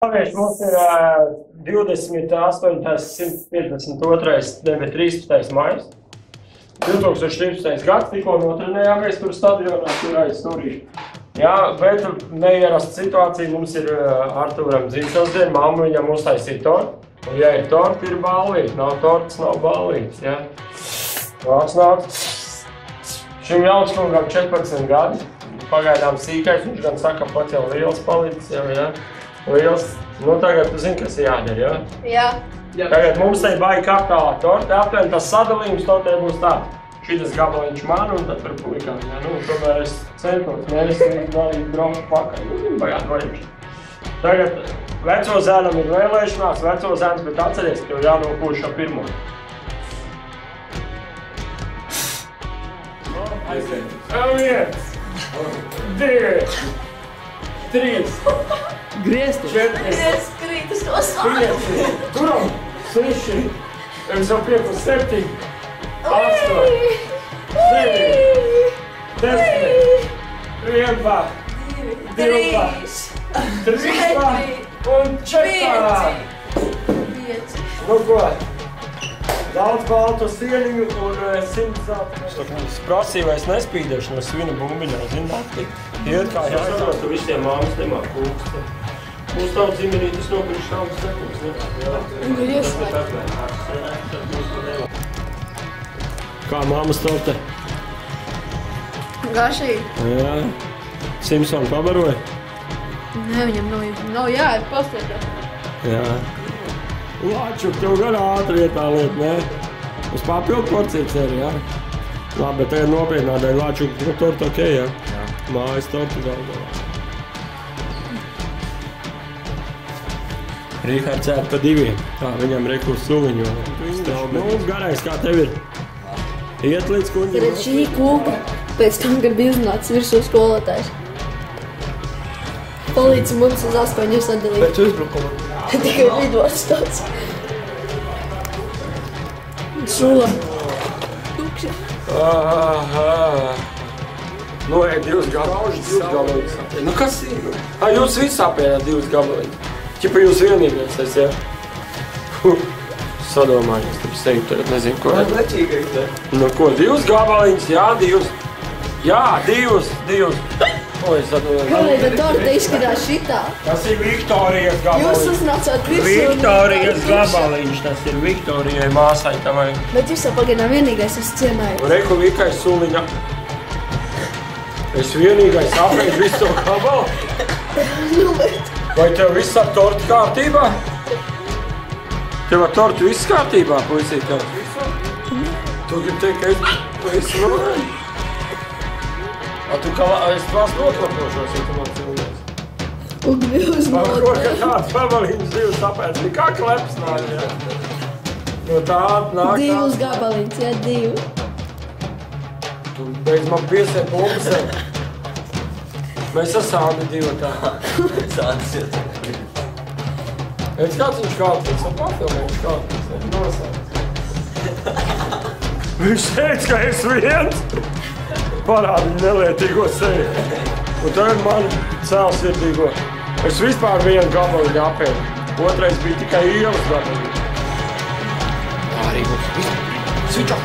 Mums ir 28. 152. 13. maijs. 2013. gads tikko notrenējāmies tur stadionā, tur aiz stūrīšu. Jā, bet neierasta situācija mums ir Artūram dzimšanas diena, mamma viņam uztaisīja tortu. Un ja ir torta, ir ballīte, nav tortas, nav ballītes, jā. Vās nāk. Šim jaunskungam 14 gadi, pagaidām sīkais, viņš gan saka, pats jau liels palicis, jau, jā. Liels. Nu, tagad tu zini, kas ir jādara, jā? Jā. Tagad mums te baigi kaptālā torte, aptuveni tas sadalījums tortē būs tā. Šitas gabaliņš man un tad par puikām, jā. Nu, tomēr es centos mēnesī darīt braucu pakaļ. Nu, bagāt vaļuši. Tagad veco zēnam ir vēlēšanās, veco zēns, bet atceries, ka jau jānokūš ar pirmo. Viens, divi, trīs, griezti, četri, pieci, turam, 6, es jau 5, 7, 8, 9, 10, 11, 12, 13 un 14. Nu ko, daudz baltu sieniņu un 100 zelta. Es prasīju, vai es nespīdēšu no svina bumbiņā, zināt, iet kā jāizsaka, tu visiem māmas nemāk kūks. Mūs tavu dzimenītis nopirks šādas sekums, ne? Kā māmas torte? Garšīgi. Jā. Simpsonu pabaroja? Nē, viņam nav jāiet pastiekā. Jā. Lāčuk, tev gan ātri iet tā lieta, ne? Uz papildu porciju ceri, jā? Labi, bet tagad nopietnā dēļ Lāčuk, nu torta ok, jā? Jā. Mājas torta galvā. Rīhards ēd pa 2. Tā, viņam rekurs suliņu. Nu, garais, kā tev ir? Iet līdz kuņģim. Tad šī kūka pēc tam, kad bija uznācis virsū skolotājs. Palīdzi mums uz 8 sadalīt. pēc uzbrukuma. Tikai lidots tāds. Šula. Tukša. Nu, ej, 2 gabaliņas. Nu, kas ir? Jūs visi apēdāt 2 gabaliņas. Ķipa jūs vienīgais, es, jā? Sadomājos, tad seju tagad nezinu, ko. Man lečīgais, ne? Nu, ko, 2 gabaliņas? Jā, 2. Jā, 2. O, es sadomājos. Kāpēc tad torta izskatās šitā? Tas ir Viktorijas gabaliņš. Jūs uznācāt virsū. Viktorijas gabaliņš, tas ir Viktorijai māsai tavai. Bet jūs jau pagaidām vienīgais esat cienājis. Reku Vikais suliņa. Es vienīgais apēdu visu to gabalu. Nu, bet... Vai tev viss ar torti kārtībā? Tev ar torti viss kārtībā, puisīt? Tu gribi teikt, ka es runāju? Tu kā es tās notlapošos, ja tu man cilvēks. Ugni uzmot. Ko, ka tāds pavaliņas 2 sapēc, nekā kleps nāk, jā? No tāda nāk 2 gabaliņas, jā, 2. Tu beidz man piesēt pumpasē. Mēs esam 2 tā. Sācis iet. Es kāds viņš kāds, es papilnēšu kāds, es nosācu. Viņš teica, ka es viens parādu viņa nelietīgo seju. Un tagad man cēl sirdīgo. Es vispār vienu gabaliņu apēdu. Otrais bija tikai ielas gabaliņu. Arī mums. Svičo.